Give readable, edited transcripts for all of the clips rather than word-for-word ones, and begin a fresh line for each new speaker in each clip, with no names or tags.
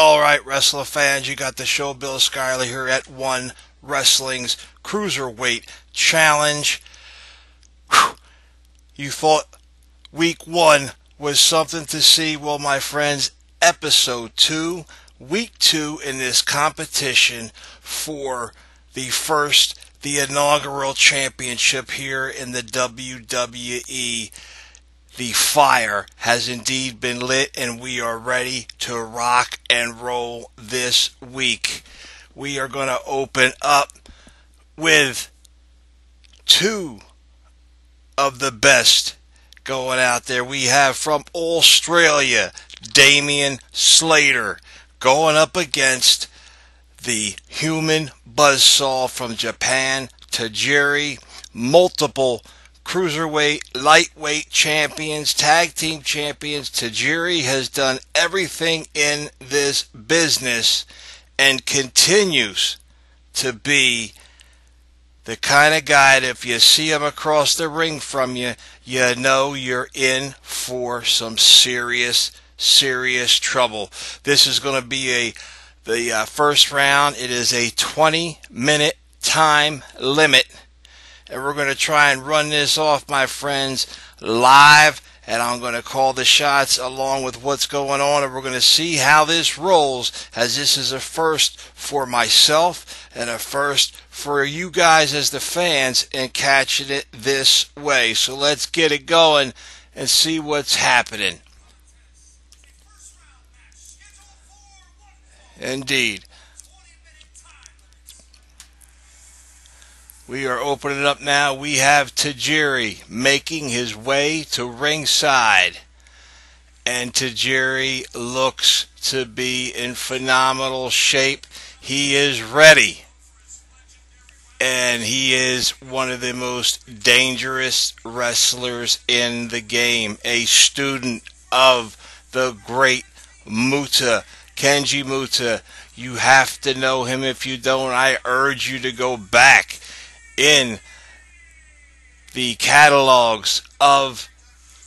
Alright, wrestler fans, you got the show Bill Schuyler here at One Wrestling's Cruiserweight Challenge. Whew. You thought week 1 was something to see. Well, my friends, episode 2, week 2 in this competition for the inaugural championship here in the WWE. The fire has indeed been lit, and we are ready to rock and roll this week. We are going to open up with 2 of the best going out there. We have from Australia, Damian Slater, going up against the human buzzsaw from Japan, Tajiri, multiple Cruiserweight, lightweight champions, tag team champions. Tajiri has done everything in this business and continues to be the kind of guy that if you see him across the ring from you, you know you're in for some serious trouble. This is going to be the first round. It is a 20-minute time limit. And we're going to try and run this off, my friends, live. And I'm going to call the shots along with what's going on. And we're going to see how this rolls, as this is a first for myself and a first for you guys as the fans and catching it this way. So let's get it going and see what's happening. Indeed. We are opening up now. We have Tajiri making his way to ringside. And Tajiri looks to be in phenomenal shape. He is ready. And he is one of the most dangerous wrestlers in the game. A student of the great Muta, Kenji Muta. You have to know him. If you don't, I urge you to go back in the catalogs of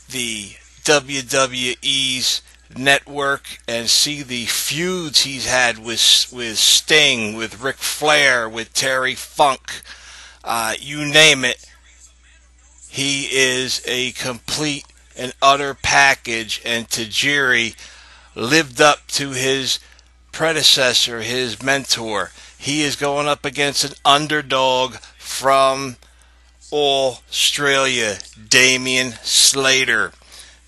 the WWE's network and see the feuds he's had with Sting, with Ric Flair, with Terry Funk, you name it. He is a complete and utter package, and Tajiri lived up to his predecessor, his mentor. He is going up against an underdog from Australia, Damian Slater.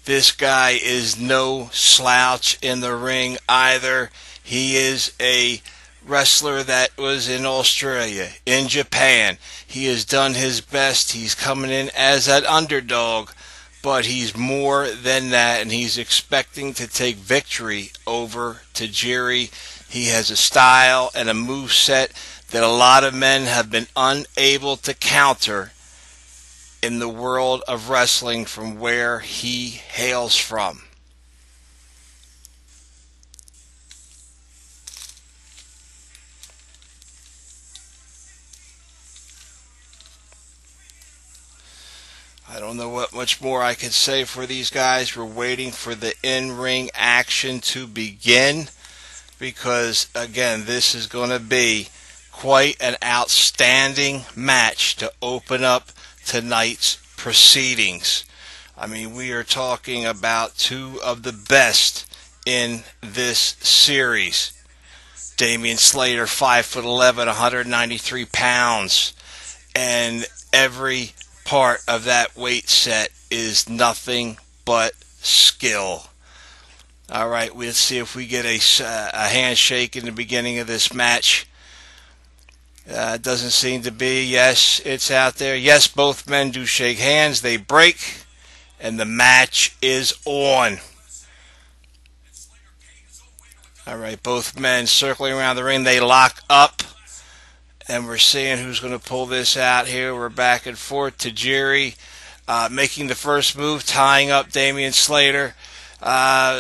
This guy is no slouch in the ring either. He is a wrestler that was in Australia, in Japan. He has done his best. He's coming in as an underdog, but he's more than that, and he's expecting to take victory over Tajiri. He has a style and a moveset that a lot of men have been unable to counter in the world of wrestling from where he hails from. I don't know what much more I could say for these guys. We're waiting for the in-ring action to begin because, again, this is going to be quite an outstanding match to open up tonight's proceedings. I mean, we are talking about 2 of the best in this series. Damian Slater, 5'11", 193 pounds, and every part of that weight set is nothing but skill. All right, let's see if we get a handshake in the beginning of this match. Doesn't seem to be. Yes, it's out there. Yes, both men do shake hands. They break, and the match is on. All right, both men circling around the ring. They lock up, and we're seeing who's going to pull this out here. We're back and forth. Tajiri making the first move, tying up Damian Slater.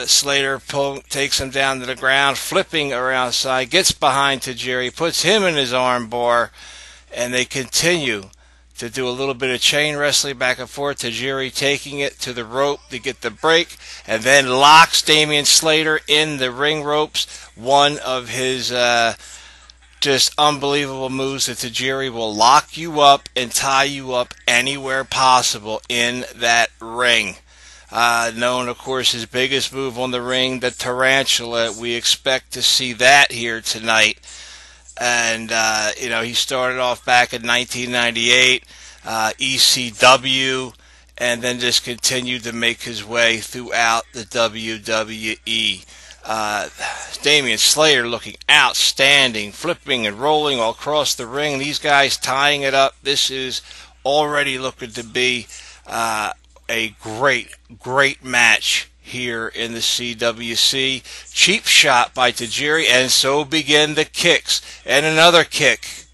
Slater takes him down to the ground, flipping around side, gets behind Tajiri, puts him in his arm bar, and they continue to do a little bit of chain wrestling back and forth. Tajiri taking it to the rope to get the break, and then locks Damian Slater in the ring ropes. One of his just unbelievable moves that Tajiri will lock you up and tie you up anywhere possible in that ring. Known, of course, his biggest move on the ring, the tarantula. We expect to see that here tonight. And, you know, he started off back in 1998, ECW, and then just continued to make his way throughout the WWE. Damian Slater looking outstanding, flipping and rolling all across the ring. These guys tying it up. This is already looking to be a great match here in the CWC. Cheap shot by Tajiri, and so begin the kicks. And another kick.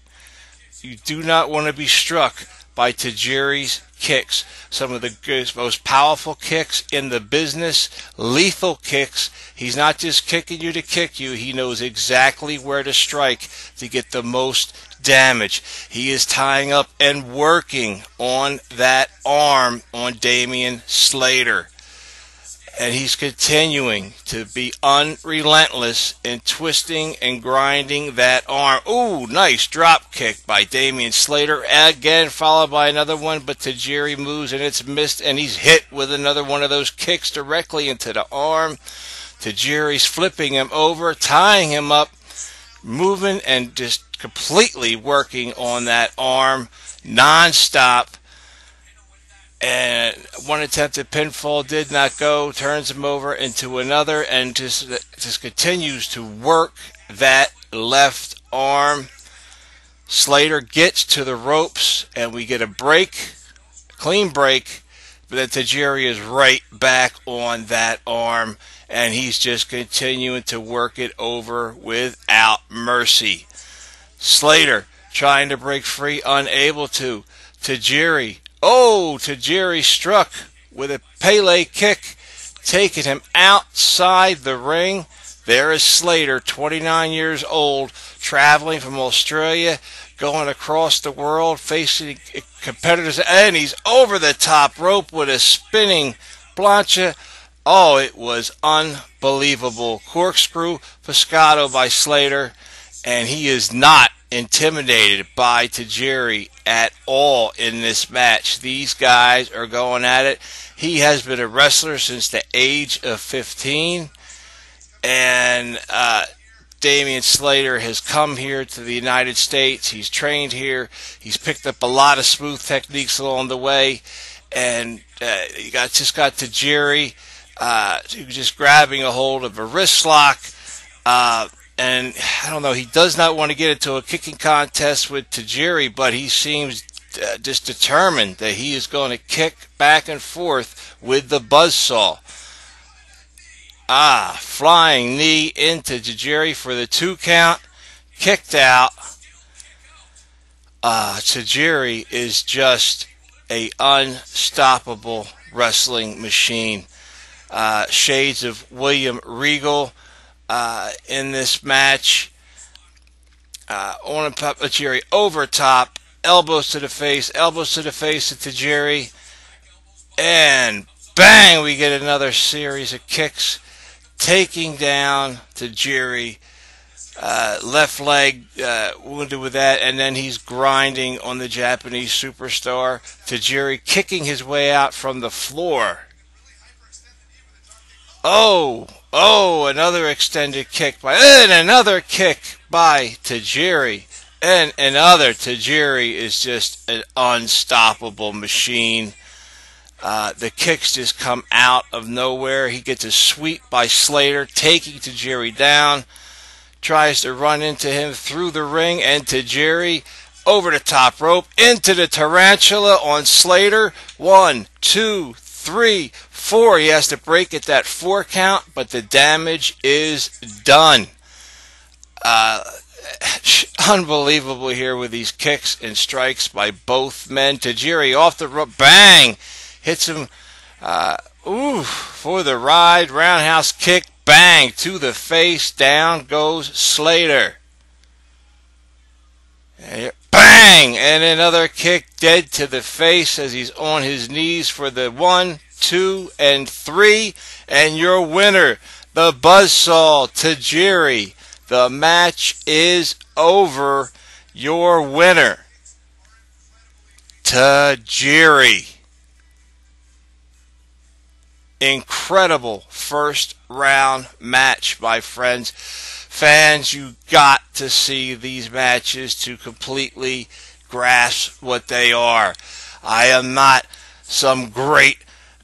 You do not want to be struck by Tajiri's kicks. Some of the most powerful kicks in the business, lethal kicks. He's not just kicking you to kick you. He knows exactly where to strike to get the most damage. He is tying up and working on that arm on Damian Slater. And he's continuing to be unrelentless in twisting and grinding that arm. Ooh, nice drop kick by Damian Slater. Again, followed by another one, but Tajiri moves and it's missed, and he's hit with another one of those kicks directly into the arm. Tajiri's flipping him over, tying him up, moving and just completely working on that arm non-stop. And one attempted pinfall did not go, turns him over into another, and just continues to work that left arm. Slater gets to the ropes, and we get a break, clean break, but then Tajiri is right back on that arm, and he's just continuing to work it over without mercy. Slater trying to break free, unable to. Tajiri. Oh, Tajiri struck with a Pele kick, taking him outside the ring. There is Slater, 29 years old, traveling from Australia, going across the world, facing competitors, and he's over the top rope with a spinning plancha. Oh, it was unbelievable. Corkscrew pescado by Slater, and he is not intimidated by Tajiri at all in this match. These guys are going at it. He has been a wrestler since the age of 15, and Damian Slater has come here to the United States. He's trained here. He's picked up a lot of smooth techniques along the way, and you just got Tajiri just grabbing a hold of a wrist lock. And I don't know, he does not want to get into a kicking contest with Tajiri, but he seems just determined that he is going to kick back and forth with the buzzsaw. Flying knee into Tajiri for the 2 count. Kicked out. Tajiri is just a unstoppable wrestling machine. Shades of William Regal in this match. On Tajiri over top, elbows to the face of Tajiri, and bang, we get another series of kicks, taking down Tajiri. Left leg wounded with that, and then he's grinding on the Japanese superstar. Tajiri kicking his way out from the floor. Oh, another extended kick and another kick by Tajiri. And another. Tajiri is just an unstoppable machine. The kicks just come out of nowhere. He gets a sweep by Slater, taking Tajiri down. Tries to run into him through the ring, and Tajiri over the top rope into the tarantula on Slater. 1, 2, 3, 4. He has to break at that 4 count, but the damage is done. Unbelievable here with these kicks and strikes by both men. Tajiri off the rope, bang, hits him for the ride. Roundhouse kick, bang, to the face. Down goes Slater. And bang!
bang, and another kick dead to the face as he's on his knees for the 1, 2, and 3. And your winner, the Buzzsaw Tajiri. The match is over. Your winner, Tajiri. Incredible first round match, my friends. Fans, you got to see these matches to completely grasp what they are. I am not some great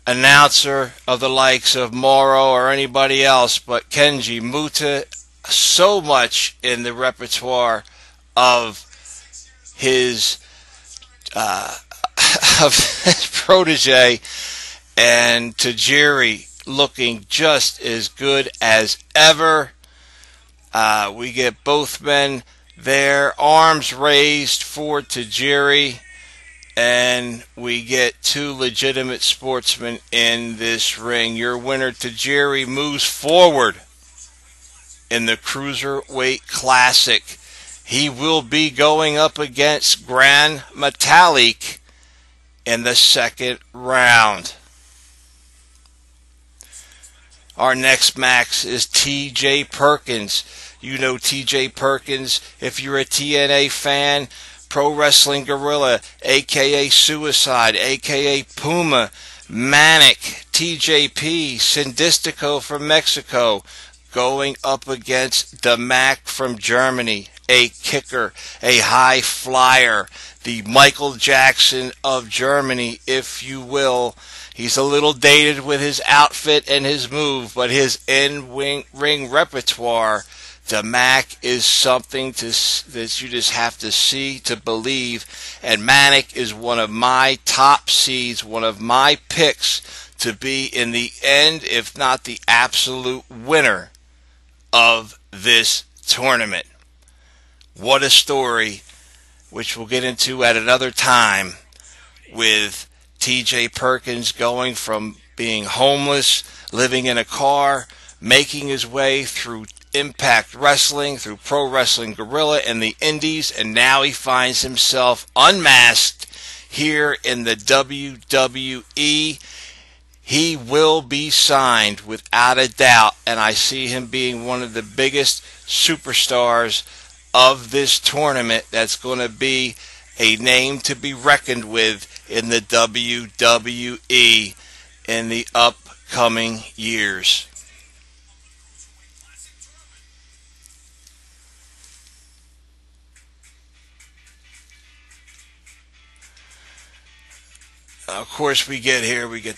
announcer of the likes of Morrow or anybody else, but Kenji Muta, so much in the repertoire of his protege, and Tajiri looking just as good as ever. We get both men there, arms raised for Tajiri, and we get two legitimate sportsmen in this ring. Your winner, Tajiri, moves forward in the Cruiserweight Classic. He will be going up against Gran Metalik in the second round. Our next match is T.J. Perkins. You know T.J. Perkins if you're a TNA fan. Pro Wrestling Guerrilla, a.k.a. Suicide, a.k.a. Puma, Manic, TJP, Sindistico from Mexico, going up against the Mac from Germany, a kicker, a high flyer, the Michael Jackson of Germany, if you will. He's a little dated with his outfit and his move, but his in-ring repertoire, the Mac, is something that you just have to see to believe. And Manic is one of my top seeds, one of my picks to be in the end, if not the absolute winner of this tournament. What a story, which we'll get into at another time, with T.J. Perkins going from being homeless, living in a car, making his way through Impact Wrestling, through Pro Wrestling Guerrilla and the Indies, and now he finds himself unmasked here in the WWE. He will be signed without a doubt, and I see him being one of the biggest superstars of this tournament. That's going to be a name to be reckoned with in the WWE in the upcoming years. Of course, we get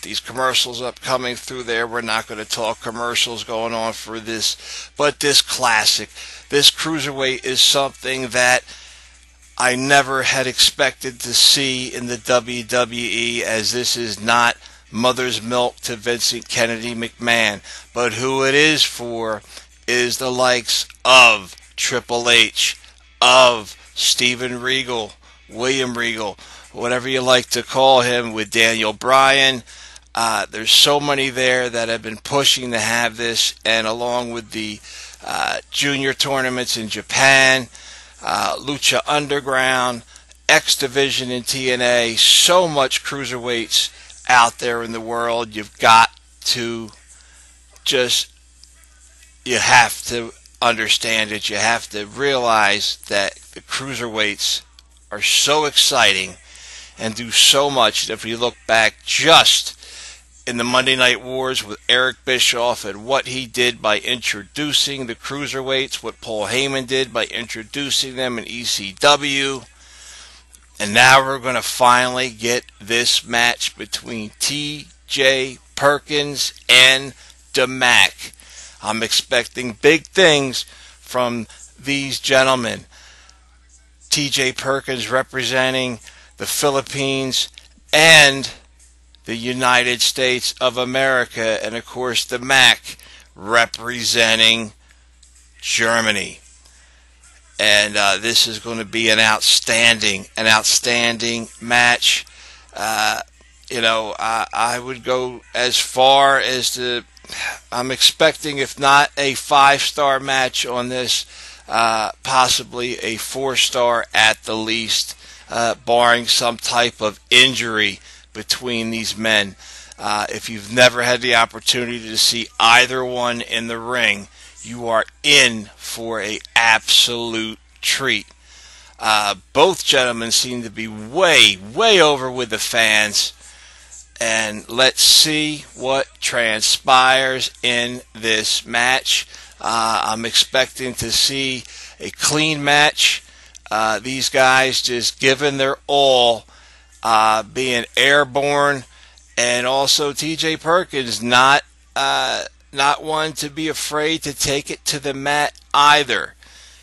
these commercials upcoming through there. We're not going to talk commercials going on for this, but this classic, this Cruiserweight, is something that I never had expected to see in the WWE, as this is not mother's milk to Vincent Kennedy McMahon. But who it is for is the likes of Triple H, of Steven Regal, William Regal, whatever you like to call him, with Daniel Bryan. There's so many there that have been pushing to have this, and along with the junior tournaments in Japan, Lucha Underground, X Division in TNA, so much cruiserweights out there in the world. You've got to you have to understand it. You have to realize that the cruiserweights are so exciting and do so much. If you look back just in the Monday Night Wars with Eric Bischoff and what he did by introducing the cruiserweights, what Paul Heyman did by introducing them in ECW, and now we're going to finally get this match between T.J. Perkins and the Mac. I'm expecting big things from these gentlemen. T.J. Perkins representing the Philippines and the United States of America, and of course the Mac representing Germany. And this is going to be an outstanding match. I would go as far as to, I'm expecting, if not a 5-star match on this, possibly a 4-star at the least. barring some type of injury between these men. If you've never had the opportunity to see either one in the ring, you are in for an absolute treat. Both gentlemen seem to be way over with the fans. And let's see what transpires in this match. I'm expecting to see a clean match. These guys just giving their all, being airborne, and also T.J. Perkins not one to be afraid to take it to the mat either.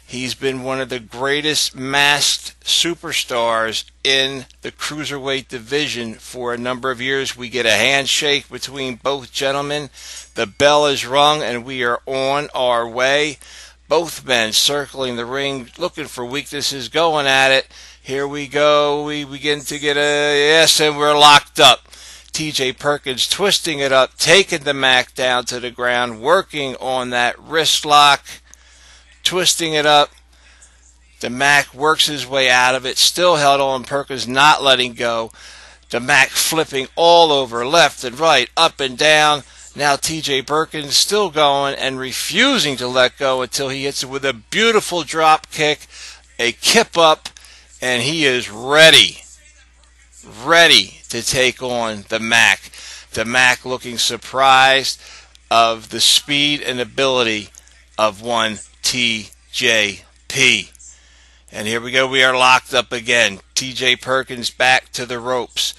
He's been one of the greatest masked superstars in the Cruiserweight division for a number of years. We get a handshake between both gentlemen. The bell is rung and we are on our way. Both men circling the ring, looking for weaknesses, going at it. Here we go. We begin to get a yes, and we're locked up. T.J. Perkins twisting it up, taking the Mac down to the ground, working on that wrist lock, twisting it up. The Mac works his way out of it, still held on. Perkins not letting go. The Mac flipping all over, left and right, up and down. Now T.J. Perkins still going and refusing to let go until he hits it with a beautiful drop kick, a kip up, and he is ready to take on the Mac. The Mac looking surprised of the speed and ability of one TJP. And here we go. We are locked up again. T.J. Perkins back to the ropes.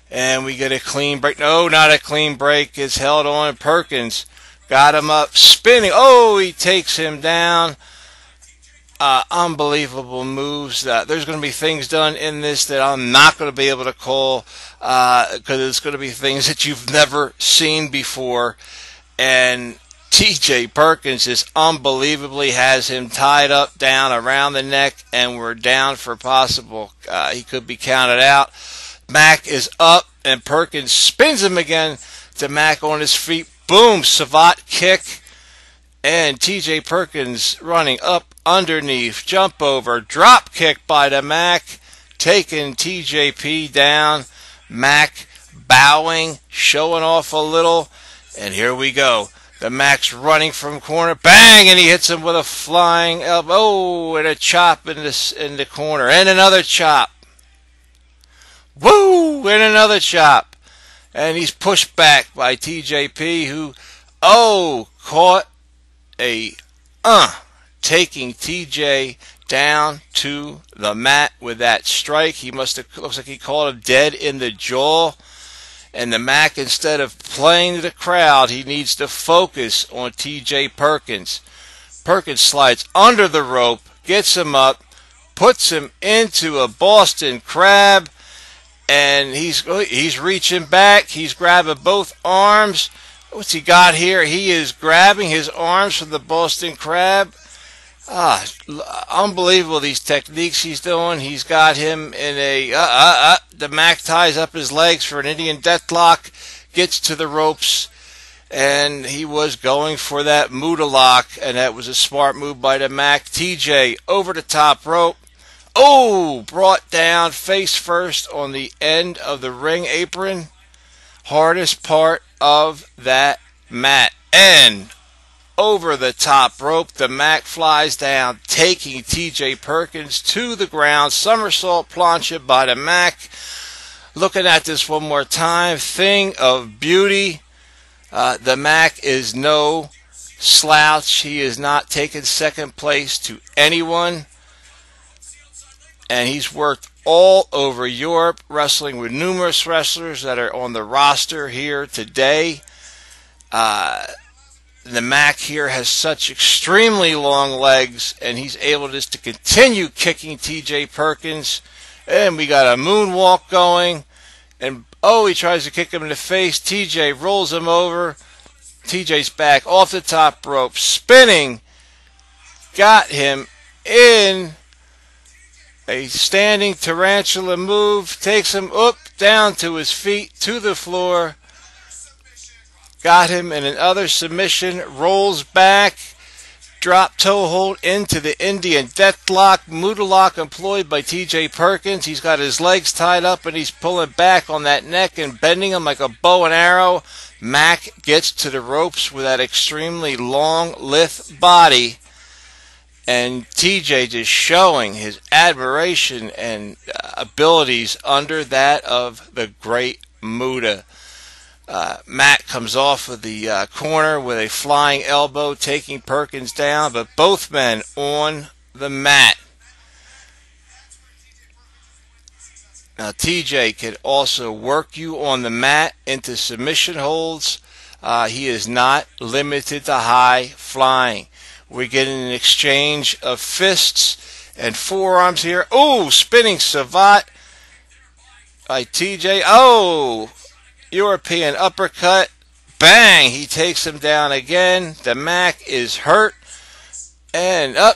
And we get a clean break. No, not a clean break. It's held on. Perkins got him up, spinning. Oh, he takes him down. Unbelievable moves. There's going to be things done in this that I'm not going to be able to call because it's going to be things that you've never seen before. And T.J. Perkins just unbelievably has him tied up down around the neck, and we're down for possible. He could be counted out. Mac is up, and Perkins spins him again to Mac on his feet. Boom, savate kick. And T.J. Perkins running up underneath, jump over, drop kick by the Mac, taking TJP down. Mac bowing, showing off a little, and here we go. The Mac's running from corner, bang, and he hits him with a flying elbow and a chop in the corner, and another chop. Woo! And another chop. And he's pushed back by TJP, who, caught a, taking TJ down to the mat with that strike. He looks like he called him dead in the jaw. And the Mac, instead of playing to the crowd, he needs to focus on T.J. Perkins. Perkins slides under the rope, gets him up, puts him into a Boston Crab, and he's reaching back. He's grabbing both arms. What's he got here? He is grabbing his arms from the Boston Crab. Unbelievable, these techniques he's doing. He's got him in a the Mac ties up his legs for an Indian deathlock, gets to the ropes, and he was going for that Muda lock, and that was a smart move by the Mac. TJ over the top rope. Brought down face first on the end of the ring apron. Hardest part of that mat. And over the top rope, the Mac flies down, taking T.J. Perkins to the ground. Somersault plancha by the Mac. Looking at this one more time, thing of beauty. The Mac is no slouch. He is not taking second place to anyone. And he's worked all over Europe, wrestling with numerous wrestlers that are on the roster here today. The Mac here has such extremely long legs, and he's able just to continue kicking T.J. Perkins. And we got a moonwalk going. And, he tries to kick him in the face. T.J. rolls him over. T.J.'s back off the top rope, spinning. Got him in a standing tarantula move. Takes him up, down to his feet, to the floor. Got him in another submission, rolls back, drop toe hold into the Indian deathlock, Muda lock employed by T.J. Perkins. He's got his legs tied up and he's pulling back on that neck and bending him like a bow and arrow. Mac gets to the ropes with that extremely long, lithe body. And TJ just showing his admiration and abilities under that of the great Muda. Matt comes off of the corner with a flying elbow, taking Perkins down, but both men on the mat. Now TJ can also work you on the mat into submission holds. He is not limited to high flying. We're getting an exchange of fists and forearms here. Oh, spinning savate by TJ. Oh, European uppercut. Bang, he takes him down again. The Mac is hurt. And up,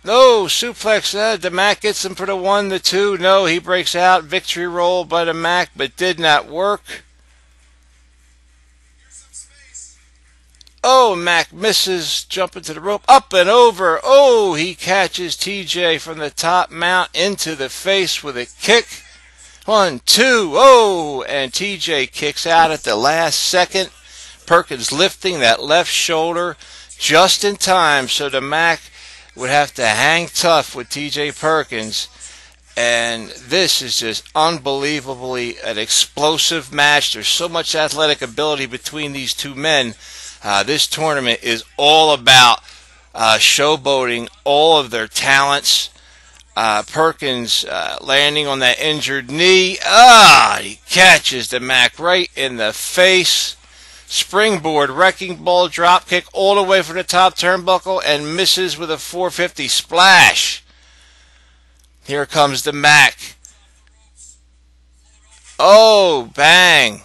no, suplex. The Mac gets him for the 1, the 2. No, he breaks out. Victory roll by the Mac, but did not work. Oh, Mac misses, jumping to the rope, up and over. Oh, he catches TJ from the top mount into the face with a kick. 1, 2, oh, and TJ kicks out at the last second. Perkins lifting that left shoulder just in time, so the Mac would have to hang tough with TJ Perkins. And this is just unbelievably an explosive match. There's so much athletic ability between these two men. This tournament is all about showboating all of their talents. Perkins landing on that injured knee. He catches the Mac right in the face. Springboard wrecking ball drop kick all the way from the top turnbuckle and misses with a 450 splash. Here comes the Mac. Oh, bang.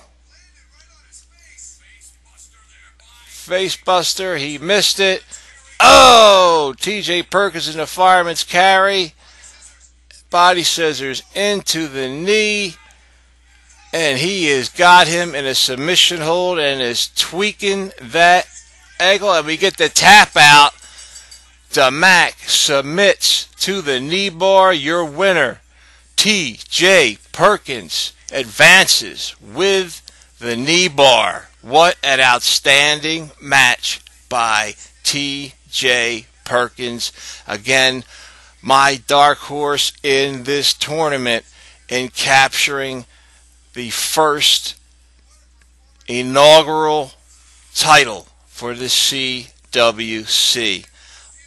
Facebuster, he missed it. Oh, TJ Perkins in the fireman's carry. Body scissors into the knee. And he has got him in a submission hold and is tweaking that ankle. And we get the tap out. The Mac submits to the knee bar. Your winner, TJ Perkins, advances with the knee bar. What an outstanding match by T.J. Perkins. Again, my dark horse in this tournament in capturing the first inaugural title for the CWC.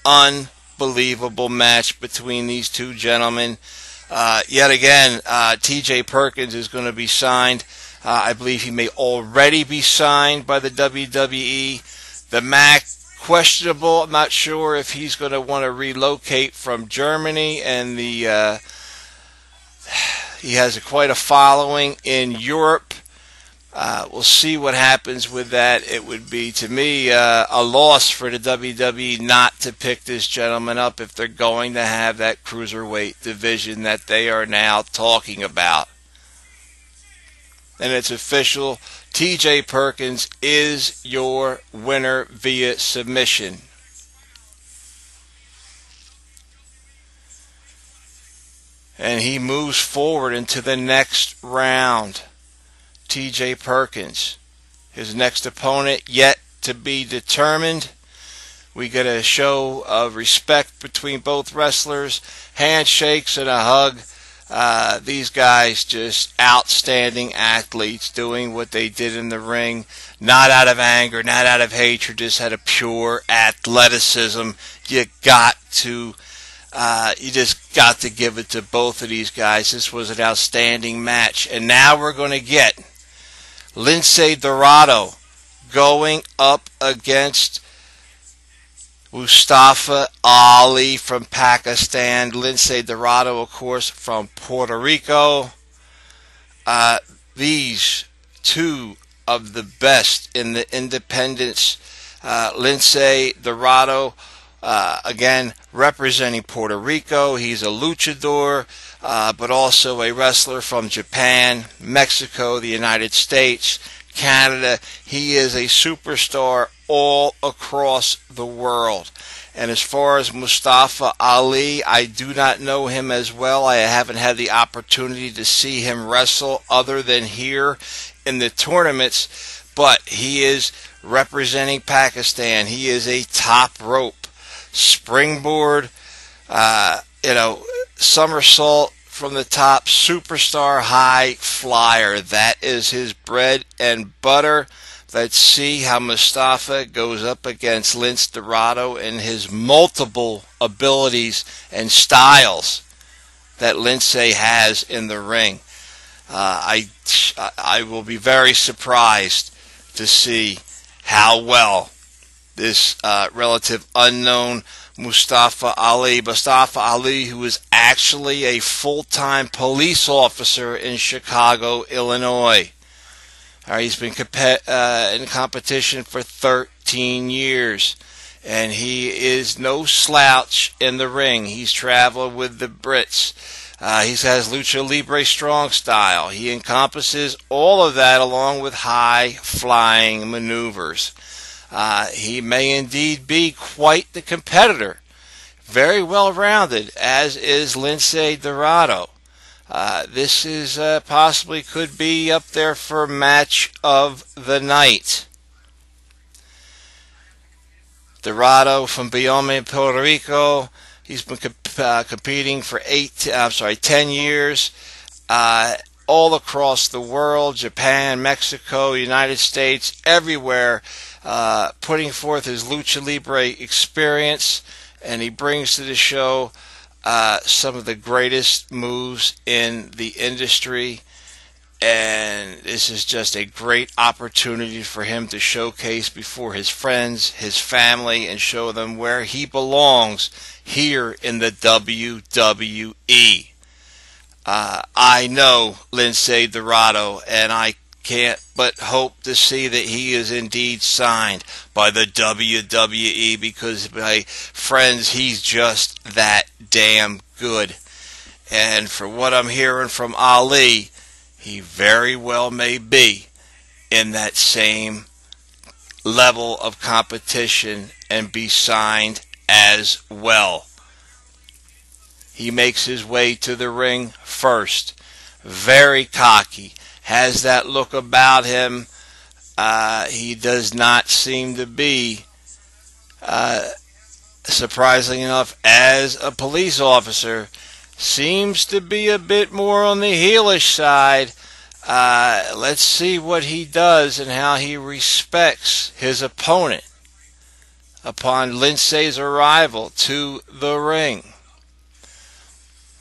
Unbelievable match between these two gentlemen. Yet again, T.J. Perkins is going to be signed. I believe he may already be signed by the WWE. The Mac, questionable. I'm not sure if he's going to want to relocate from Germany, and he has quite a following in Europe. We'll see what happens with that. It would be, to me, a loss for the WWE not to pick this gentleman up if they're going to have that Cruiserweight division that they are now talking about. And it's official. T.J. Perkins is your winner via submission. And he moves forward into the next round. T.J. Perkins. His next opponent yet to be determined. We get a show of respect between both wrestlers. Handshakes and a hug. These guys just outstanding athletes doing what they did in the ring. Not out of anger, not out of hatred, just out of pure athleticism. You just got to give it to both of these guys. This was an outstanding match. And now we're going to get Lince Dorado going up against Mustafa Ali from Pakistan. Lince Dorado, of course, from Puerto Rico. These two of the best in the independents. Lince Dorado, again, representing Puerto Rico. He's a luchador, but also a wrestler from Japan, Mexico, the United States, Canada. He is a superstar all across the world. And as far as Mustafa Ali, I do not know him as well. I haven't had the opportunity to see him wrestle other than here in the tournaments, but he is representing Pakistan. He is a top rope, springboard, somersault from the top, superstar high flyer. That is his bread and butter. Let's see how Mustafa goes up against Lince Dorado and his multiple abilities and styles that Lince has in the ring. I will be very surprised to see how well this relative unknown Mustafa Ali, who is actually a full-time police officer in Chicago, Illinois. He's been in competition for 13 years, and he is no slouch in the ring. He's traveled with the Brits. He has lucha libre strong style. He encompasses all of that along with high-flying maneuvers. He may indeed be quite the competitor. Very well-rounded, as is Lince Dorado. This is possibly could be up there for match of the night. Dorado from Biome, Puerto Rico. He's been competing for 10 years, all across the world, Japan, Mexico, United States, everywhere, putting forth his lucha libre experience, and he brings to the show some of the greatest moves in the industry, and this is just a great opportunity for him to showcase before his friends, his family, and show them where he belongs here in the WWE. I know Lince Dorado, and I can't but hope to see that he is indeed signed by the WWE, because, my friends, he's just that damn good. And for what I'm hearing from Ali, he very well may be in that same level of competition and be signed as well. He makes his way to the ring first. Very cocky. Has that look about him. He does not seem to be, surprisingly enough, as a police officer, seems to be a bit more on the heelish side. Let's see what he does and how he respects his opponent upon Lince's arrival to the ring.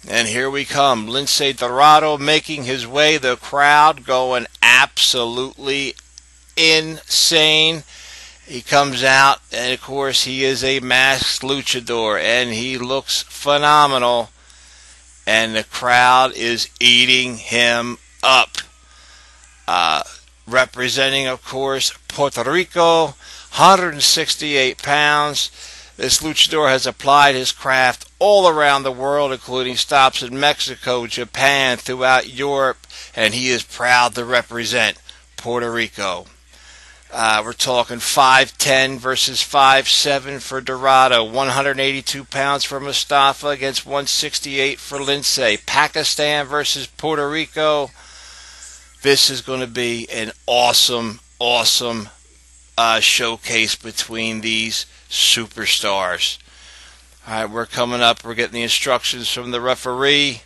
And here we come. Lince Dorado making his way. The crowd going absolutely insane. He comes out, and of course he is a masked luchador, and he looks phenomenal. And the crowd is eating him up. Representing, of course, Puerto Rico, 168 pounds. This luchador has applied his craft all around the world, including stops in Mexico, Japan, throughout Europe, and he is proud to represent Puerto Rico. We're talking 5'10 versus 5'7 for Dorado, 182 pounds for Mustafa against 168 for Lince. Pakistan versus Puerto Rico. This is going to be an awesome showcase between these superstars. Alright, we're coming up. We're getting the instructions from the referee.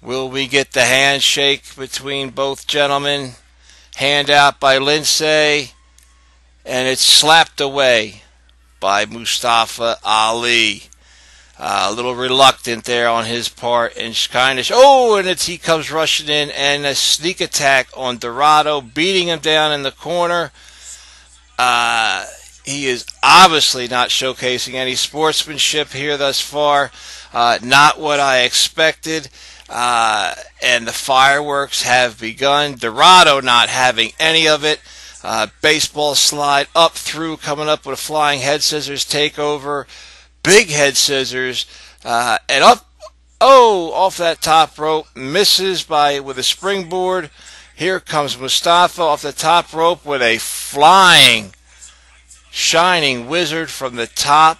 Will we get the handshake between both gentlemen? Hand out by Lince, and it's slapped away by Mustafa Ali. A little reluctant there on his part, and kind of he comes rushing in, and a sneak attack on Dorado, beating him down in the corner. He is obviously not showcasing any sportsmanship here thus far. Not what I expected. And the fireworks have begun. Dorado not having any of it. Baseball slide up through, coming up with a flying head scissors takeover. Big head scissors. And up, off that top rope. Misses with a springboard. Here comes Mustafa off the top rope with a flying Shining Wizard from the top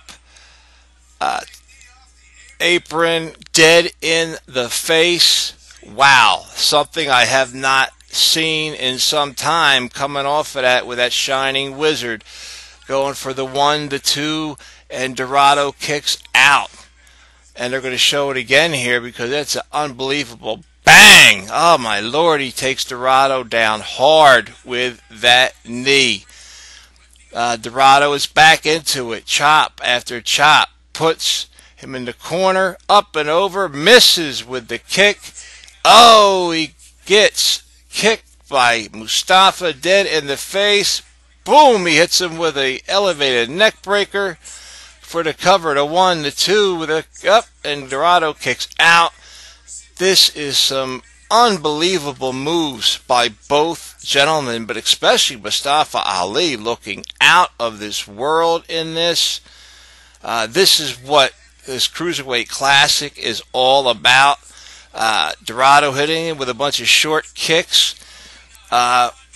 apron, dead in the face. Wow, something I have not seen in some time, coming off of that with that Shining Wizard. Going for the 1, the 2, and Dorado kicks out. And they're going to show it again here because that's an unbelievable bang. Oh my Lord, he takes Dorado down hard with that knee. Dorado is back into it. Chop after chop. Puts him in the corner. Up and over. Misses with the kick. Oh, he gets kicked by Mustafa, dead in the face. Boom, he hits him with a elevated neck breaker for the cover. The 1, the 2 with a up, and Dorado kicks out. This is some unbelievable moves by both gentlemen, but especially Mustafa Ali looking out of this world in this. This is what this Cruiserweight Classic is all about. Dorado hitting him with a bunch of short kicks.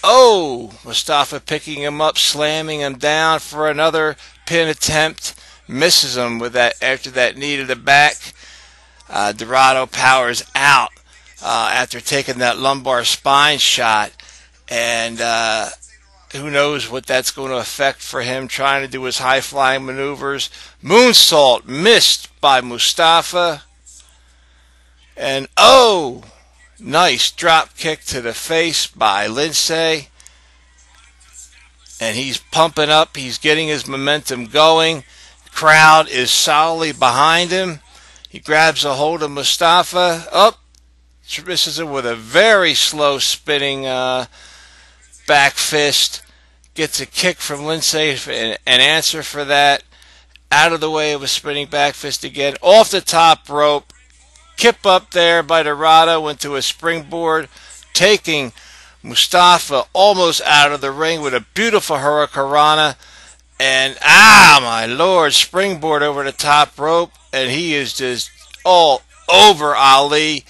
Mustafa picking him up, slamming him down for another pin attempt. Misses him with that after that knee to the back. Dorado powers out after taking that lumbar spine shot, and who knows what that's going to affect for him trying to do his high-flying maneuvers. Moonsault missed by Mustafa, and nice drop kick to the face by Lindsay, and he's pumping up. He's getting his momentum going. The crowd is solidly behind him. He grabs a hold of Mustafa. Misses him with a very slow spinning back fist. Gets a kick from Lindsay, an answer for that. Out of the way of a spinning back fist again. Off the top rope. Kip up there by Dorado into a springboard. Taking Mustafa almost out of the ring with a beautiful hurricanrana. And, my Lord, springboard over the top rope. And he is just all over Ali.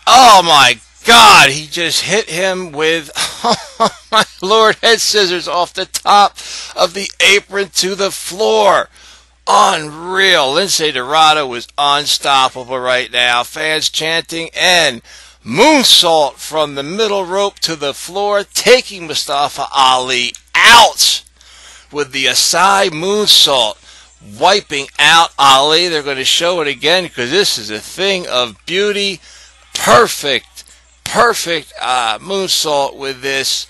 Oh, my God. He just hit him with, oh, my Lord, head scissors off the top of the apron to the floor. Unreal. Lindsay Dorado is unstoppable right now. Fans chanting, and moonsault from the middle rope to the floor, taking Mustafa Ali out with the Asai moonsault, wiping out Ali. They're going to show it again because this is a thing of beauty. Perfect moonsault with this.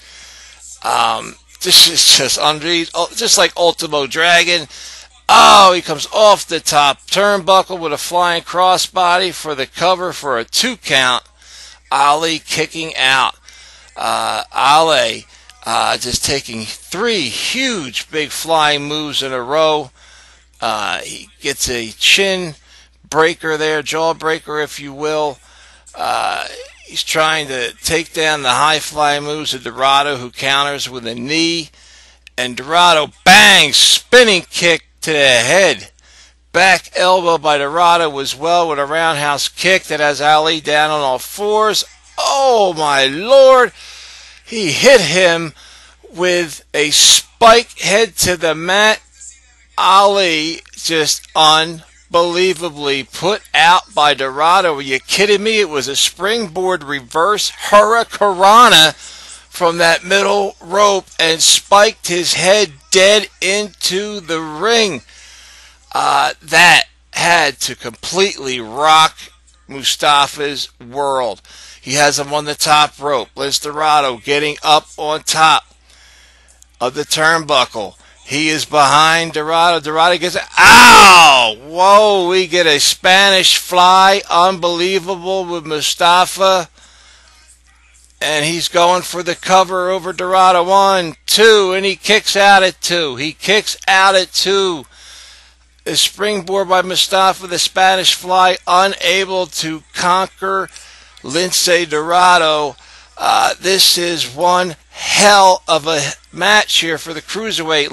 This is just like Ultimo Dragon. He comes off the top turnbuckle with a flying crossbody for the cover for a 2 count. Ali kicking out. Ali just taking 3 huge big flying moves in a row. He gets a chin breaker there, jaw breaker if you will. He's trying to take down the high flying moves of Dorado, who counters with a knee. And Dorado, bang, spinning kick to the head. Back elbow by Dorado as well with a roundhouse kick that has Ali down on all fours. Oh my Lord. He hit him with a spike head to the mat. Ali just unbelievably put out by Dorado. Are you kidding me? It was a springboard reverse hurricanrana from that middle rope and spiked his head dead into the ring. That had to completely rock Mustafa's world. He has him on the top rope. Liz Dorado getting up on top of the turnbuckle. He is behind Dorado. Dorado gets it. Ow! Whoa, we get a Spanish fly. Unbelievable with Mustafa. And he's going for the cover over Dorado. 1, 2, and he kicks out at 2. He kicks out at 2. The springboard by Mustafa, the Spanish fly, unable to conquer Lindsay Dorado. This is one hell of a match here for the Cruiserweight.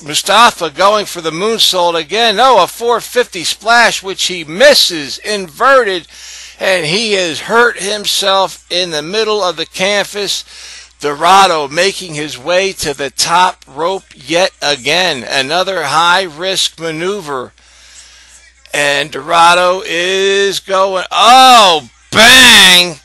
Mustafa going for the moonsault again. A 450 splash, which he misses, inverted. And he has hurt himself in the middle of the canvas. Dorado making his way to the top rope yet again. Another high-risk maneuver. And Dorado is going, oh, bang!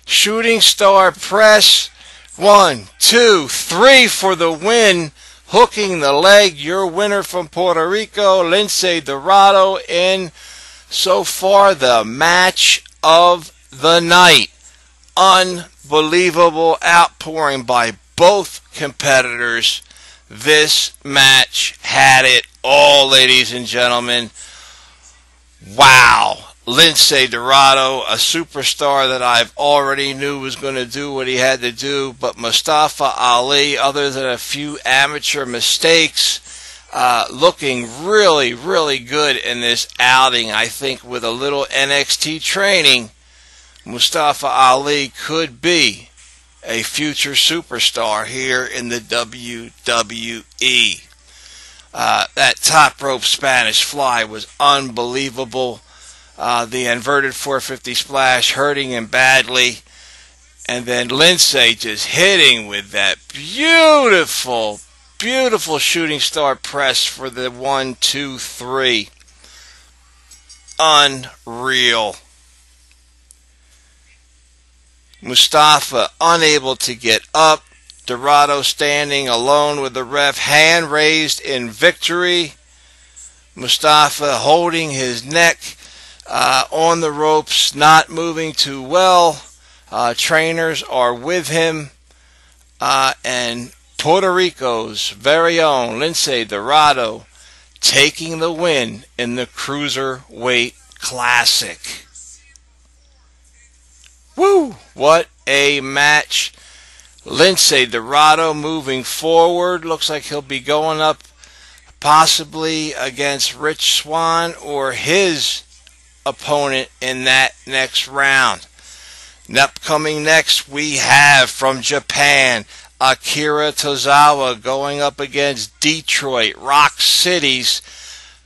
Shooting star press. 1, 2, 3 for the win. Hooking the leg. Your winner from Puerto Rico, Lince Dorado, in so far the match of the night. Unbelievable outpouring by both competitors. This match had it all, ladies and gentlemen. Wow. Lince Dorado, a superstar that I've already knew was going to do what he had to do, but Mustafa Ali, other than a few amateur mistakes, looking really, really good in this outing. I think with a little NXT training, Mustafa Ali could be a future superstar here in the WWE. That top rope Spanish fly was unbelievable. The inverted 450 splash hurting him badly. And then Lince just hitting with that beautiful, beautiful shooting star press for the 1, 2, 3. Unreal. Mustafa unable to get up. Dorado standing alone with the ref, hand raised in victory. Mustafa holding his neck on the ropes, not moving too well. Trainers are with him. And Puerto Rico's very own Lince Dorado taking the win in the Cruiserweight Classic. Woo! What a match. Lince Dorado moving forward. Looks like he'll be going up possibly against Rich Swann or his opponent in that next round. Coming next, we have from Japan, Akira Tozawa going up against Detroit, Rock City's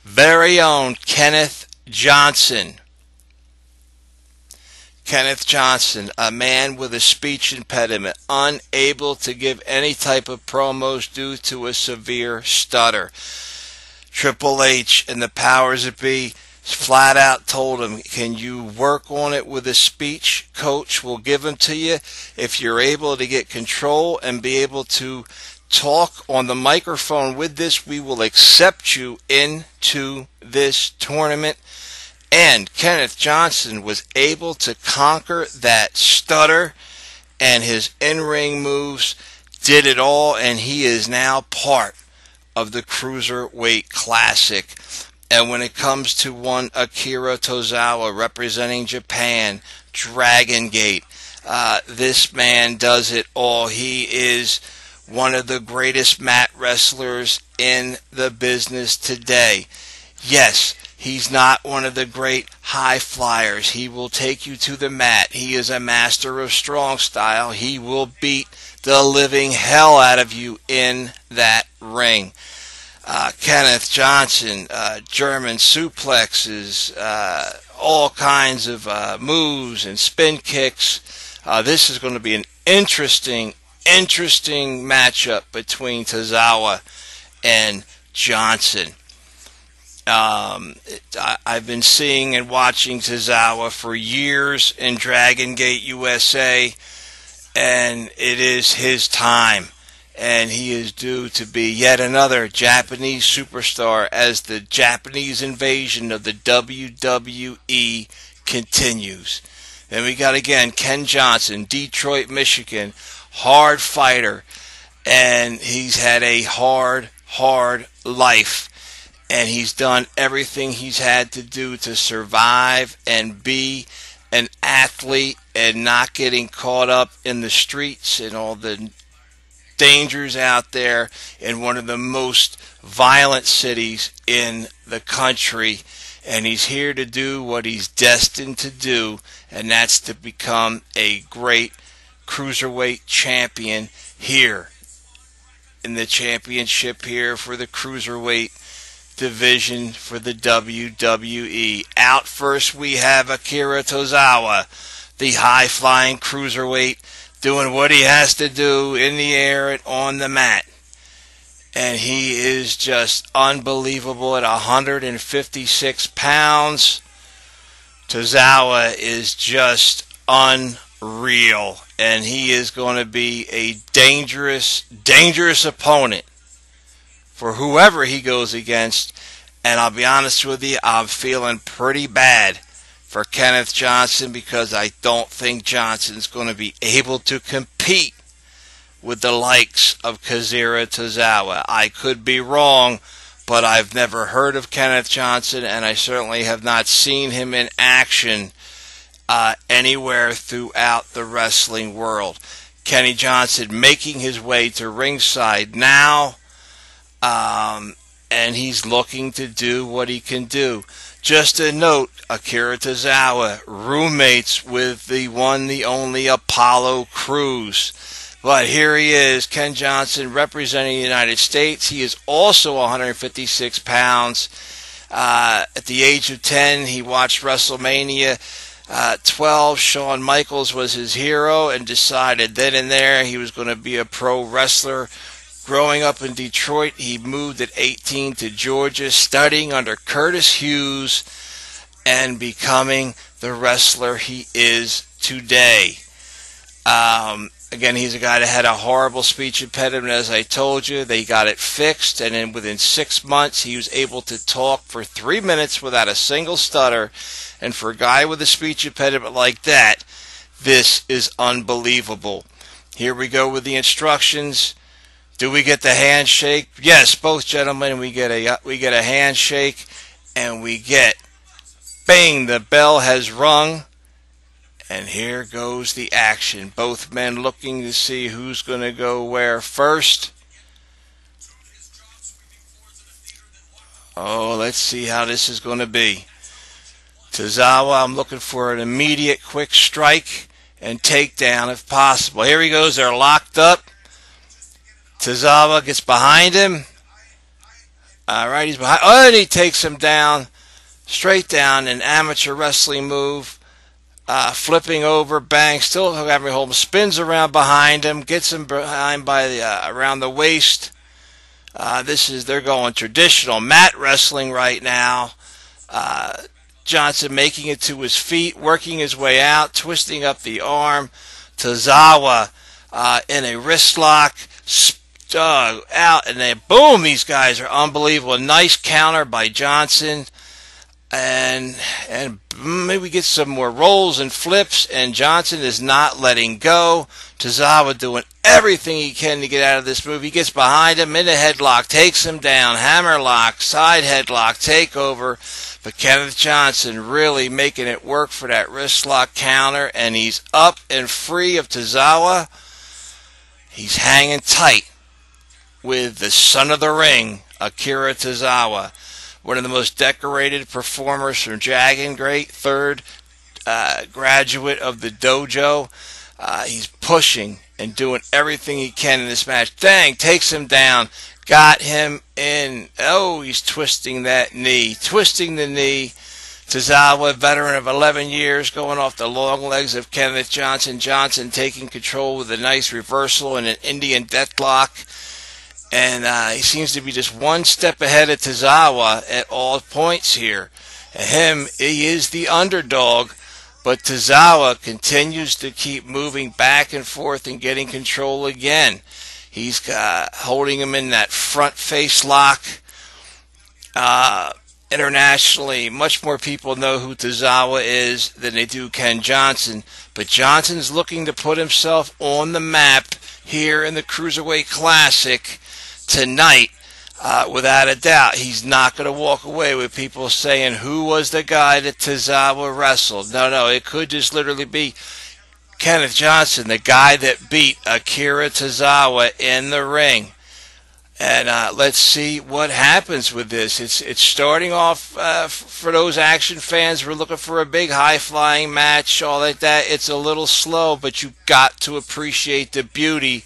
very own Kenneth Johnson. Kenneth Johnson, a man with a speech impediment, unable to give any type of promos due to a severe stutter. Triple H and the powers that be flat out told him, can you work on it with a speech coach? We'll give them to you. If you're able to get control and be able to talk on the microphone with this, we will accept you into this tournament. And Kenneth Johnson was able to conquer that stutter, and his in-ring moves did it all, and he is now part of the Cruiserweight Classic. And when it comes to one Akira Tozawa representing Japan, Dragon Gate, this man does it all. He is one of the greatest mat wrestlers in the business today. Yes, he's not one of the great high flyers. He will take you to the mat. He is a master of strong style. He will beat the living hell out of you in that ring. Kenneth Johnson, German suplexes, all kinds of moves and spin kicks. This is going to be an interesting matchup between Tozawa and Johnson. I've been seeing and watching Tozawa for years in Dragon Gate USA, and it is his time. And he is due to be yet another Japanese superstar as the Japanese invasion of the WWE continues. Then we got again Ken Johnson, Detroit, Michigan, hard fighter, and he's had a hard life. And he's done everything he's had to do to survive and be an athlete and not getting caught up in the streets and all the dangers out there in one of the most violent cities in the country. And he's here to do what he's destined to do, and that's to become a great Cruiserweight champion here in the championship here for the Cruiserweight division for the WWE. Out first we have Akira Tozawa, the high-flying Cruiserweight doing what he has to do in the air and on the mat. And he is just unbelievable at 156 pounds. Tozawa is just unreal. And he is going to be a dangerous, dangerous opponent for whoever he goes against. And I'll be honest with you, I'm feeling pretty bad for Kenneth Johnson because I don't think Johnson's going to be able to compete with the likes of Akira Tozawa. I could be wrong, but I've never heard of Kenneth Johnson, and I certainly have not seen him in action anywhere throughout the wrestling world. Kenny Johnson making his way to ringside now, and he's looking to do what he can do. Just a note, Akira Tozawa, roommates with the one, the only Apollo Crews. But here he is, Ken Johnson, representing the United States. He is also 156 pounds. At the age of 10, he watched WrestleMania 12. Shawn Michaels was his hero and decided then and there he was going to be a pro wrestler. Growing up in Detroit, he moved at 18 to Georgia, studying under Curtis Hughes and becoming the wrestler he is today. Again, he's a guy that had a horrible speech impediment, as I told you. They got it fixed, and then within 6 months, he was able to talk for 3 minutes without a single stutter. And for a guy with a speech impediment like that, this is unbelievable. Here we go with the instructions. Do we get the handshake? Yes, both gentlemen, we get a handshake, and we get, bang, the bell has rung. And here goes the action. Both men looking to see who's going to go where first. Oh, let's see how this is going to be. Tozawa, I'm looking for an immediate quick strike and takedown if possible. Here he goes. They're locked up. Tozawa gets behind him. All right, he's behind. Oh, and he takes him down, straight down, an amateur wrestling move. Flipping over, bang, still having hold him, spins around behind him, gets him behind by the around the waist. They're going traditional mat wrestling right now. Johnson making it to his feet, working his way out, twisting up the arm. Tozawa in a wrist lock, out, and then boom, these guys are unbelievable. Nice counter by Johnson. And maybe we get some more rolls and flips, and Johnson is not letting go. Tozawa doing everything he can to get out of this move. He gets behind him in a headlock, takes him down, hammerlock, side headlock, takeover. But Kenneth Johnson really making it work for that wrist lock counter, and he's up and free of Tozawa. He's hanging tight with the son of the ring, Akira Tozawa. One of the most decorated performers from Dragon Gate, third graduate of the dojo. He's pushing and doing everything he can in this match. Dang, takes him down, got him in. Oh, he's twisting that knee, twisting the knee. Tozawa, veteran of 11 years, going off the long legs of Kenneth Johnson. Johnson taking control with a nice reversal and an Indian deathlock. And he seems to be just one step ahead of Tozawa at all points here. And he is the underdog, but Tozawa continues to keep moving back and forth and getting control again. He's holding him in that front face lock. Internationally, much more people know who Tozawa is than they do Ken Johnson. But Johnson's looking to put himself on the map here in the Cruiserweight Classic tonight, without a doubt. He's not going to walk away with people saying who was the guy that Tozawa wrestled. No, it could just literally be Kenneth Johnson, the guy that beat Akira Tozawa in the ring. And let's see what happens with this. It's starting off for those action fans. We're looking for a big high-flying match, all like that. It's a little slow, but you've got to appreciate the beauty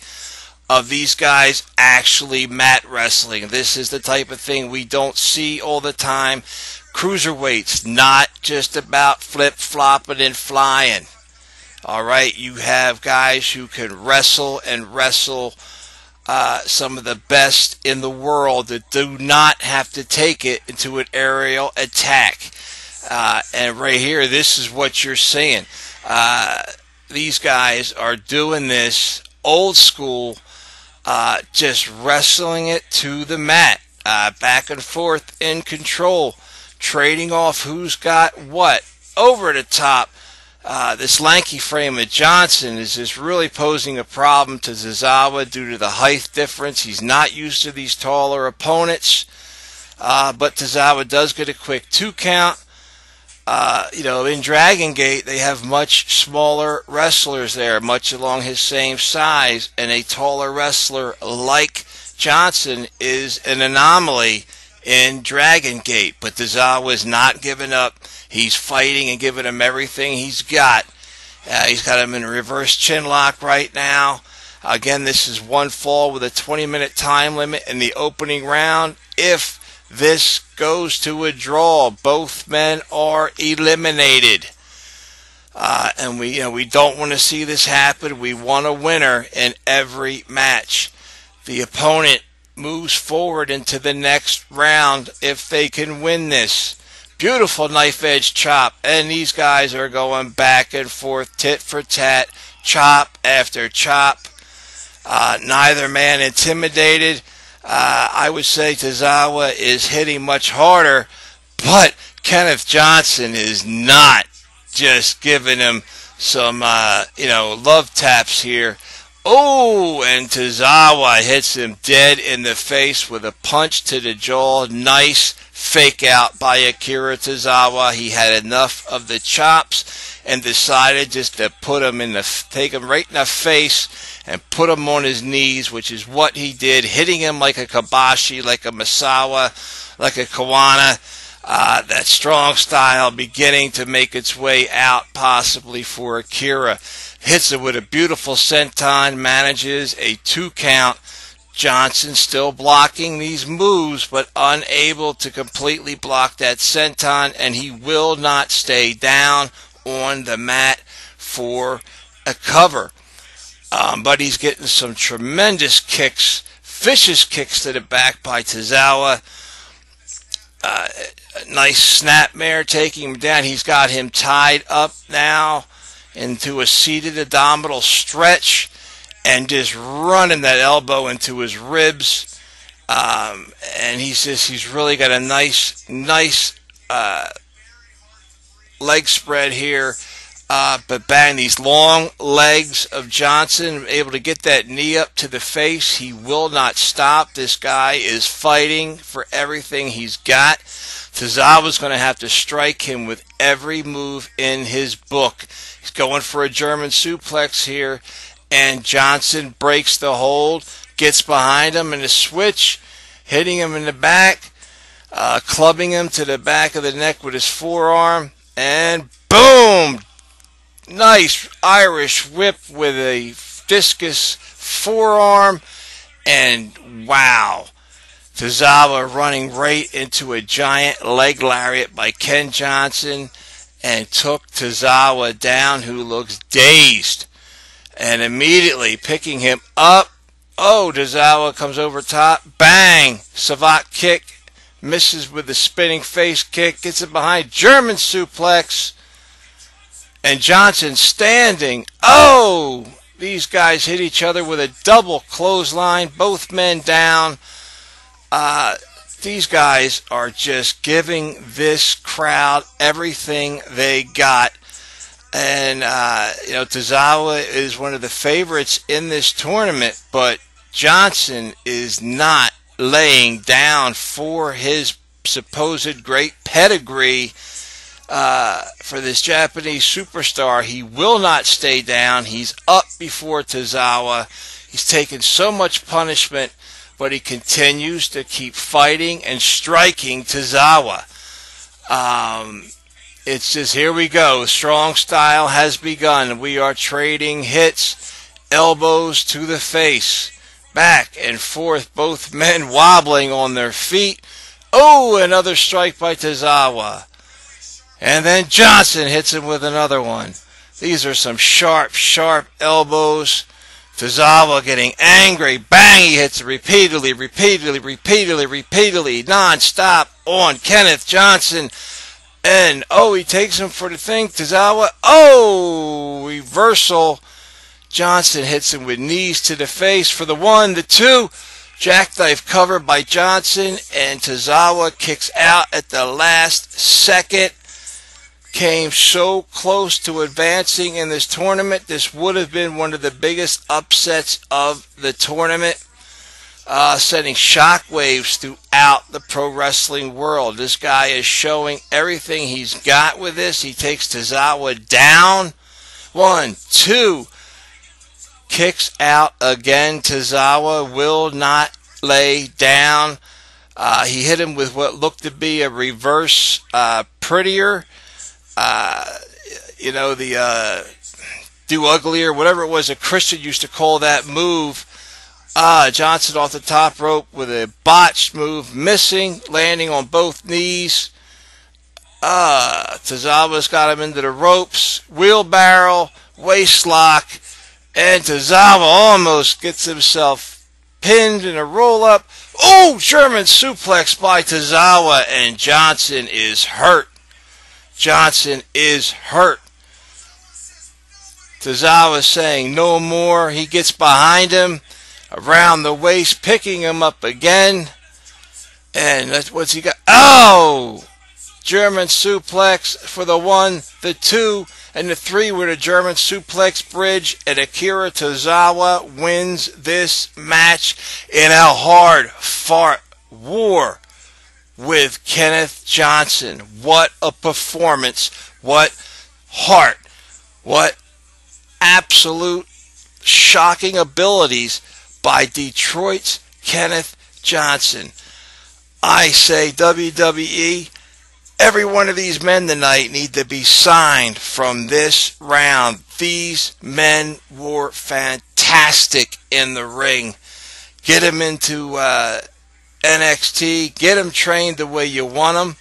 of these guys actually mat wrestling. This is the type of thing we don't see all the time. Cruiserweights, not just about flip-flopping and flying. All right, you have guys who can wrestle and wrestle some of the best in the world that do not have to take it into an aerial attack. And right here, this is what you're seeing. These guys are doing this old school, just wrestling it to the mat, back and forth in control, trading off who's got what. Over the top, this lanky frame of Johnson is just really posing a problem to Tozawa due to the height difference. He's not used to these taller opponents, but Tozawa does get a quick 2 count. In Dragon Gate, they have much smaller wrestlers there, much along his same size, and a taller wrestler like Johnson is an anomaly in Dragon Gate. But Tozawa is not giving up. He's fighting and giving him everything he's got. He's got him in a reverse chin lock right now. Again, this is one fall with a 20-minute time limit in the opening round. If this goes to a draw, both men are eliminated. And we don't want to see this happen. We want a winner in every match. The opponent moves forward into the next round if they can win this. Beautiful knife edge chop, and these guys are going back and forth, tit for tat, chop after chop. Neither man intimidated. I would say Tozawa is hitting much harder, but Kenneth Johnson is not just giving him some, love taps here. Oh, and Tozawa hits him dead in the face with a punch to the jaw. Nice fake out by Akira Tozawa. He had enough of the chops and decided just to take him right in the face and put him on his knees, which is what he did, hitting him like a Kabashi, like a Misawa, like a Kawana. That strong style beginning to make its way out possibly for Akira. Hits it with a beautiful senton, manages a 2 count. Johnson still blocking these moves, but unable to completely block that senton, and he will not stay down on the mat for a cover. But he's getting some tremendous kicks, vicious kicks to the back by Tozawa. Nice snapmare taking him down. He's got him tied up now into a seated abdominal stretch and just running that elbow into his ribs. And he's really got a nice leg spread here. But bang, these long legs of Johnson, able to get that knee up to the face. He will not stop. This guy is fighting for everything he's got. Tozawa's going to have to strike him with every move in his book. He's going for a German suplex here, and Johnson breaks the hold, gets behind him in a switch, hitting him in the back, clubbing him to the back of the neck with his forearm, and boom! Nice Irish whip with a discus forearm, and wow. Tozawa running right into a giant leg lariat by Ken Johnson and took Tozawa down, who looks dazed. And immediately picking him up. Oh, Tozawa comes over top. Bang! Savate kick. Misses with the spinning face kick. Gets it behind. German suplex. And Johnson standing. Oh! These guys hit each other with a double clothesline. Both men down. These guys are just giving this crowd everything they got. And, Tozawa is one of the favorites in this tournament, but Johnson is not laying down for his supposed great pedigree for this Japanese superstar. He will not stay down. He's up before Tozawa. He's taken so much punishment, but he continues to keep fighting and striking Tozawa. It's just, here we go. Strong style has begun. We are trading hits, elbows to the face, back and forth, both men wobbling on their feet. Oh, another strike by Tozawa. And then Johnson hits him with another one. These are some sharp, sharp elbows. Tozawa getting angry. Bang! He hits it repeatedly, non-stop on Kenneth Johnson. And, he takes him for the thing. Tozawa, reversal. Johnson hits him with knees to the face for the 1, the 2. Jackknife cover by Johnson, and Tozawa kicks out at the last second. Came so close to advancing in this tournament. This would have been one of the biggest upsets of the tournament, sending shockwaves throughout the pro wrestling world. This guy is showing everything he's got with this. He takes Tozawa down. 1, 2. Kicks out again. Tozawa will not lay down. He hit him with what looked to be a reverse prettier. The do uglier, whatever it was that Christian used to call that move. Johnson off the top rope with a botched move, missing, landing on both knees. Tozawa's got him into the ropes, wheelbarrow, waist lock, and Tozawa almost gets himself pinned in a roll-up. German suplex by Tozawa, and Johnson is hurt. Tozawa saying no more. He gets behind him, around the waist, picking him up again. And that's what's he got. German suplex for the 1, the 2, and the 3 with a German suplex bridge. And Akira Tozawa wins this match in a hard-fought war with Kenneth Johnson. What a performance. What heart. What absolute shocking abilities by Detroit's Kenneth Johnson. I say, WWE, every one of these men tonight need to be signed from this round. These men were fantastic in the ring. Get them into NXT, get them trained the way you want them,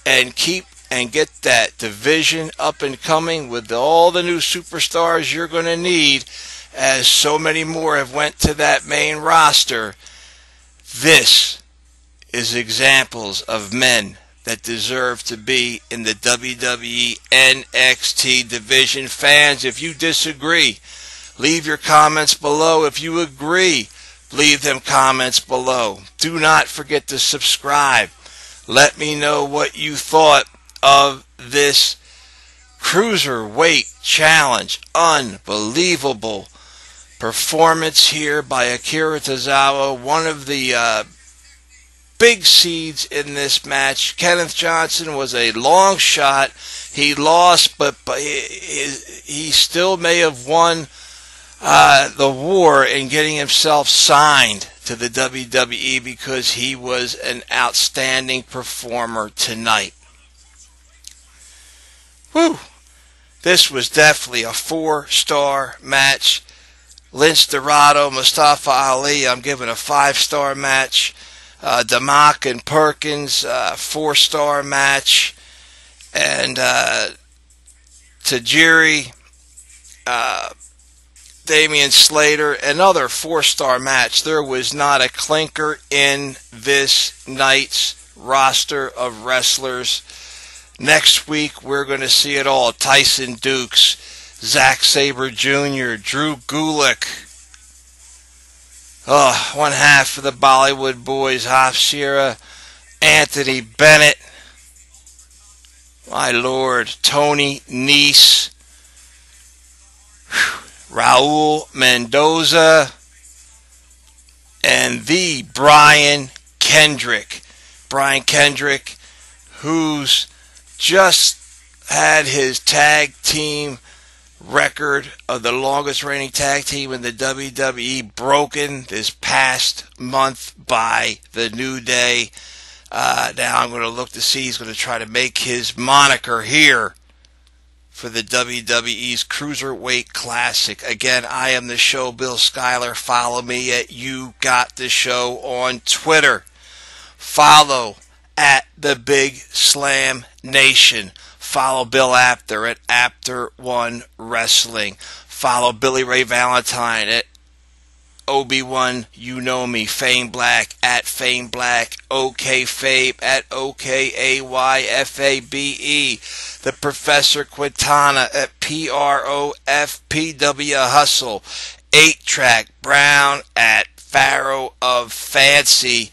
and get that division up and coming with all the new superstars you're going to need, as so many more have went to that main roster. This is examples of men that deserve to be in the WWE NXT division. Fans, if you disagree, leave your comments below. If you agree, leave them comments below. Do not forget to subscribe. Let me know what you thought of this Cruiserweight challenge. Unbelievable performance here by Akira Tozawa, one of the big seeds in this match. Kenneth Johnson was a long shot. He lost, but he still may have won the war in getting himself signed to the WWE, because he was an outstanding performer tonight. This was definitely a 4-star match. Lynch Dorado, Mustafa Ali, I'm giving a 5-star match. Damak and Perkins, 4-star match. And Tajiri, Damian Slater, another 4-star match. There was not a clinker in this night's roster of wrestlers. Next week, we're going to see it all. Tyson Dukes, Zack Sabre Jr., Drew Gulak. One half of the Bollywood Boys, Hafshira, Anthony Bennett. My Lord, Tony Nese, Raul Mendoza, and the Brian Kendrick. Brian Kendrick, who's just had his tag team record of the longest reigning tag team in the WWE broken this past month by the New Day. Now I'm going to look to see he's going to try to make his moniker here for the WWE's Cruiserweight Classic. Again, I am the show, Bill Schuyler. Follow me at You Got The Show on Twitter. Follow at The Big Slam Nation. Follow Bill Apter at Apter1 Wrestling. Follow Billy Ray Valentine at Obi-Wan, You Know Me, FAMEBLACK at FAMEBLACK, OKAYFABE at OKAYFABE, the Professor Quintana at PROFPW Hustle, 8-Track Brown at Pharaoh of Fancy,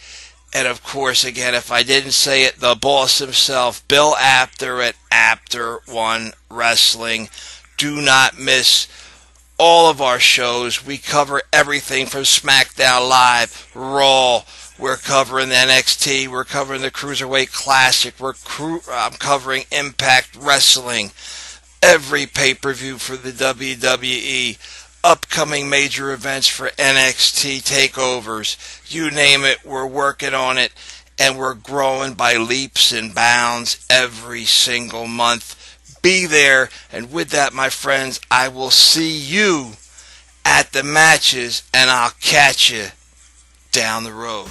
and of course, again, if I didn't say it, the boss himself, Bill Apter at Apter1 Wrestling. Do not miss all of our shows. We cover everything from SmackDown Live, Raw. We're covering NXT. We're covering the Cruiserweight Classic. I'm covering Impact Wrestling. Every pay-per-view for the WWE. Upcoming major events for NXT takeovers. You name it, we're working on it. And we're growing by leaps and bounds every single month. Be there, and with that, my friends, I will see you at the matches, and I'll catch you down the road.